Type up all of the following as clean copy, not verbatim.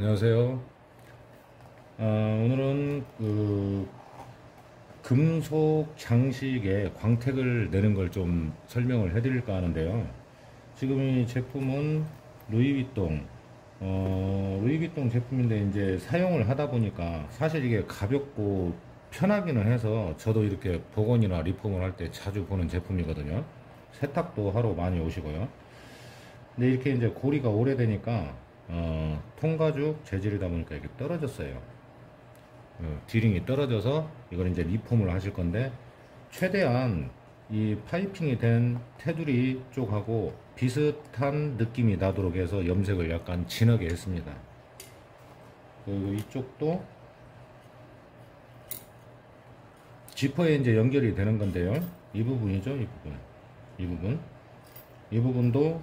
안녕하세요. 오늘은 금속 장식에 광택을 내는 걸 좀 설명을 해드릴까 하는데요. 지금 이 제품은 루이비통 제품인데 이제 사용을 하다 보니까 사실 이게 가볍고 편하기는 해서 저도 이렇게 복원이나 리폼을 할 때 자주 보는 제품이거든요. 세탁도 하러 많이 오시고요. 근데 이렇게 이제 고리가 오래되니까 통가죽 재질이다 보니까 이렇게 떨어졌어요. 디링이 떨어져서 이걸 이제 리폼을 하실 건데, 최대한 이 파이핑이 된 테두리 쪽하고 비슷한 느낌이 나도록 해서 염색을 약간 진하게 했습니다. 그리고 이쪽도 지퍼에 이제 연결이 되는 건데요. 이 부분이죠. 이 부분도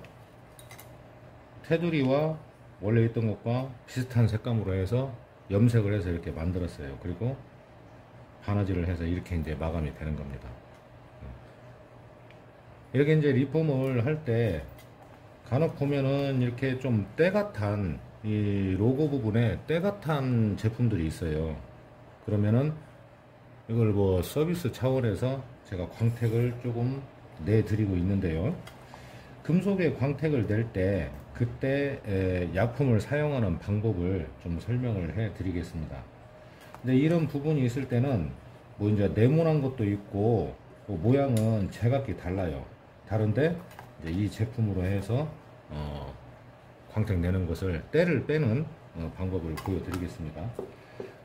테두리와 원래 있던 것과 비슷한 색감으로 해서 염색을 해서 이렇게 만들었어요. 그리고 바느질을 해서 이렇게 이제 마감이 되는 겁니다. 이렇게 이제 리폼을 할 때 간혹 보면은 이렇게 좀 때가 탄 이 로고 부분에 때가 탄 제품들이 있어요. 그러면은 이걸 뭐 서비스 차원에서 제가 광택을 조금 내드리고 있는데요. 금속에 광택을 낼 때 그때 약품을 사용하는 방법을 좀 설명을 해 드리겠습니다. 근데 이런 부분이 있을 때는 뭐 이제 네모난 것도 있고 뭐 모양은 제각기 달라요. 다른데 이제 이 제품으로 해서 광택 내는 것을 때를 빼는 방법을 보여드리겠습니다.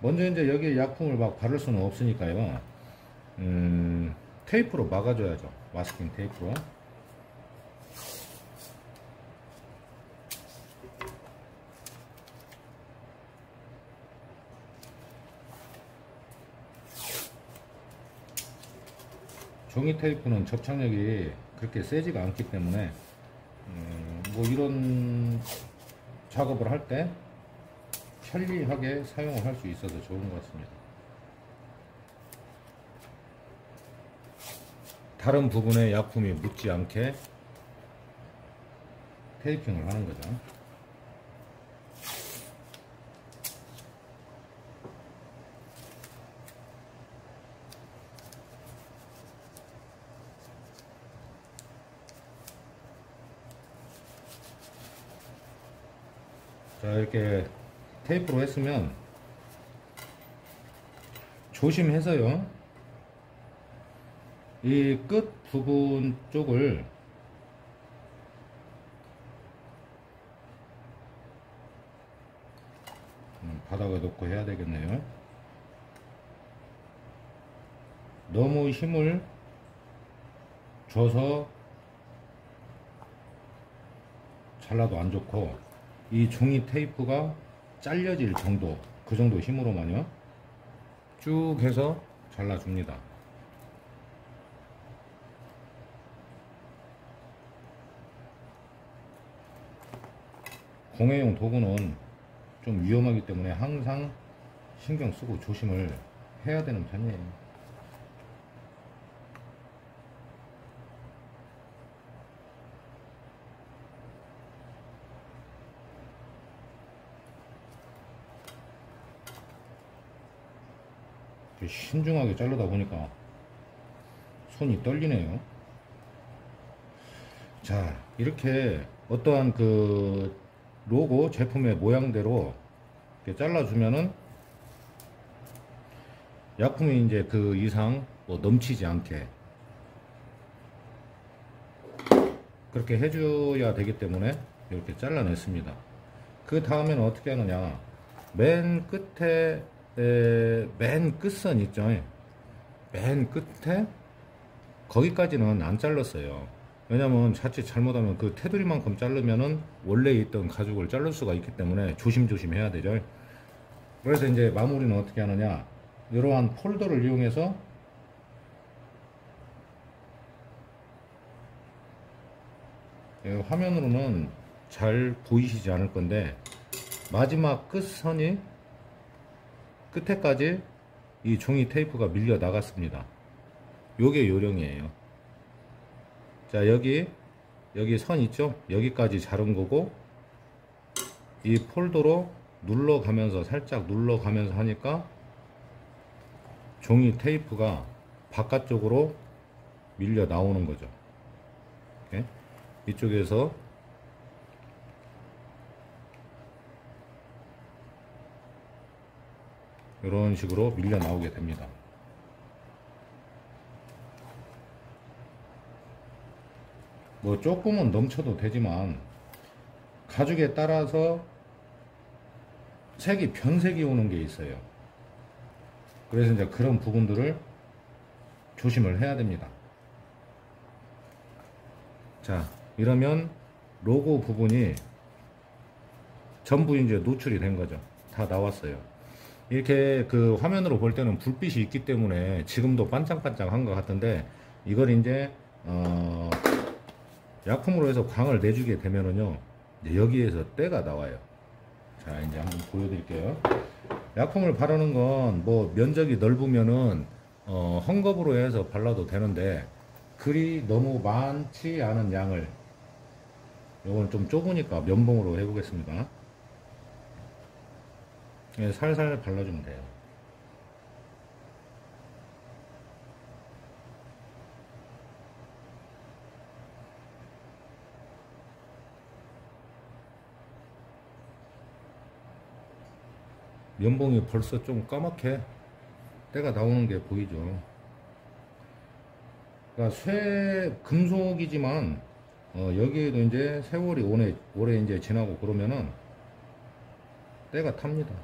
먼저 이제 여기에 약품을 막 바를 수는 없으니까요. 테이프로 막아줘야죠. 마스킹 테이프로. 종이 테이프는 접착력이 그렇게 세지가 않기 때문에 뭐 이런 작업을 할 때 편리하게 사용을 할 수 있어서 좋은 것 같습니다. 다른 부분에 약품이 묻지 않게 테이핑을 하는 거죠. 자, 이렇게 테이프로 했으면 조심해서요, 이 끝 부분 쪽을 바닥에 놓고 해야 되겠네요. 너무 힘을 줘서 잘라도 안 좋고, 이 종이 테이프가 잘려질 정도, 그 정도 힘으로만요 쭉 해서 잘라줍니다. 공예용 도구는 좀 위험하기 때문에 항상 신경 쓰고 조심을 해야 되는 편이에요. 신중하게 자르다 보니까 손이 떨리네요. 자, 이렇게 어떠한 그 로고 제품의 모양대로 이렇게 잘라주면은 약품이 이제 그 이상 뭐 넘치지 않게 그렇게 해줘야 되기 때문에 이렇게 잘라냈습니다. 그 다음에는 어떻게 하느냐, 맨 끝에 맨 끝선 있죠. 맨 끝에 거기까지는 안 잘랐어요. 왜냐면 자칫 잘못하면 그 테두리만큼 자르면은 원래 있던 가죽을 자를 수가 있기 때문에 조심조심 해야 되죠. 그래서 이제 마무리는 어떻게 하느냐, 이러한 폴더를 이용해서 화면으로는 잘 보이시지 않을 건데, 마지막 끝선이 끝에까지 이 종이 테이프가 밀려 나갔습니다. 요게 요령이에요. 자, 여기 선 있죠? 여기까지 자른 거고, 이 폴더로 눌러가면서 살짝 눌러가면서 하니까 종이 테이프가 바깥쪽으로 밀려 나오는 거죠. 이렇게. 이쪽에서 이런 식으로 밀려 나오게 됩니다. 뭐 조금은 넘쳐도 되지만 가죽에 따라서 색이 변색이 오는 게 있어요. 그래서 이제 그런 부분들을 조심을 해야 됩니다. 자, 이러면 로고 부분이 전부 이제 노출이 된 거죠. 다 나왔어요. 이렇게 그 화면으로 볼 때는 불빛이 있기 때문에 지금도 반짝반짝한 것 같은데, 이걸 이제 약품으로 해서 광을 내주게 되면은요, 이제 여기에서 때가 나와요. 자, 이제 한번 보여드릴게요. 약품을 바르는 건 뭐 면적이 넓으면은 헝겊으로 해서 발라도 되는데, 글이 너무 많지 않은 양을, 요건 좀 좁으니까 면봉으로 해보겠습니다. 네, 살살 발라주면 돼요. 면봉이 벌써 좀 까맣게 때가 나오는 게 보이죠. 그러니까 금속이지만 여기에도 이제 세월이 오래 이제 지나고 그러면은 때가 탑니다.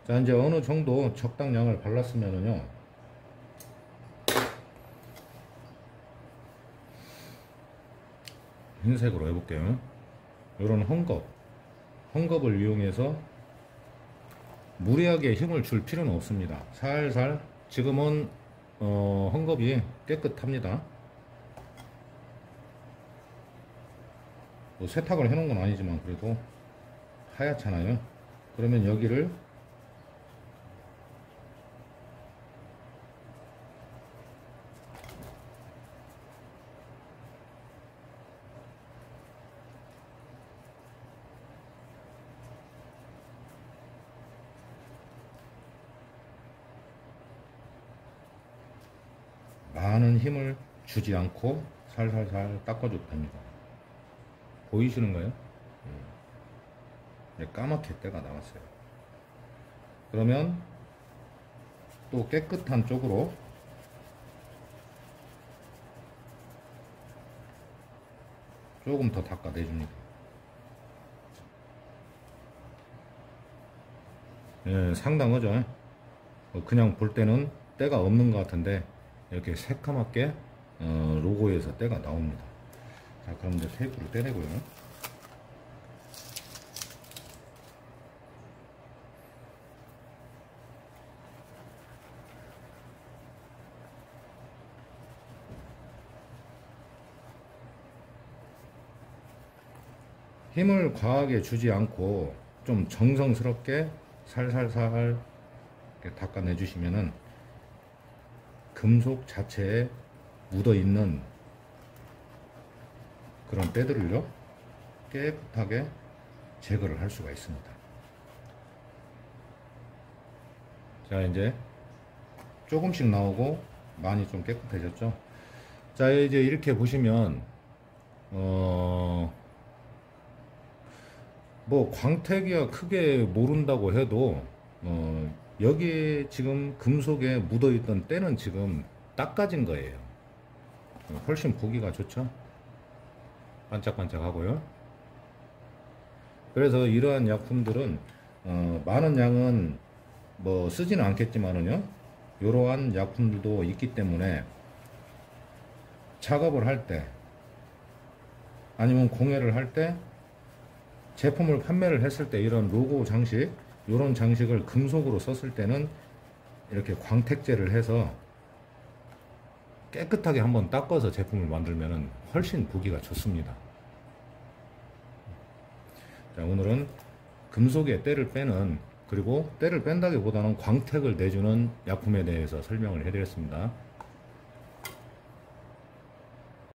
자, 이제 어느 정도 적당량을 발랐으면은요, 흰색으로 해볼게요. 이런 헝겊을 이용해서 무리하게 힘을 줄 필요는 없습니다. 살살. 지금은 헝겊이 깨끗합니다. 뭐 세탁을 해놓은 건 아니지만 그래도 하얗잖아요. 그러면 여기를 많은 힘을 주지 않고 살살살 닦아줘도 됩니다. 보이시는가요? 이제 까맣게 때가 나왔어요. 그러면 또 깨끗한 쪽으로 조금 더 닦아내줍니다. 예, 상당하죠. 그냥 볼 때는 때가 없는 것 같은데 이렇게 새까맣게 로고에서 때가 나옵니다. 자, 그럼 이제 테이프를 떼내고요. 힘을 과하게 주지 않고 좀 정성스럽게 살살살 이렇게 닦아내 주시면은 금속 자체에 묻어 있는 그런 때들을요, 깨끗하게 제거를 할 수가 있습니다. 자, 이제 조금씩 나오고 많이 좀 깨끗해졌죠. 자, 이제 이렇게 보시면 뭐 광택이야 크게 모른다고 해도 여기에 지금 금속에 묻어있던 때는 지금 닦아진 거예요. 훨씬 보기가 좋죠. 반짝반짝하고요. 그래서 이러한 약품들은 많은 양은 뭐 쓰지는 않겠지만은요, 이러한 약품들도 있기 때문에 작업을 할 때 아니면 공예를 할 때 제품을 판매를 했을 때 이런 로고 장식, 이런 장식을 금속으로 썼을 때는 이렇게 광택제를 해서 깨끗하게 한번 닦아서 제품을 만들면 훨씬 보기가 좋습니다. 자, 오늘은 금속의 때를 빼는, 그리고 때를 뺀다기보다는 광택을 내주는 약품에 대해서 설명을 해드렸습니다.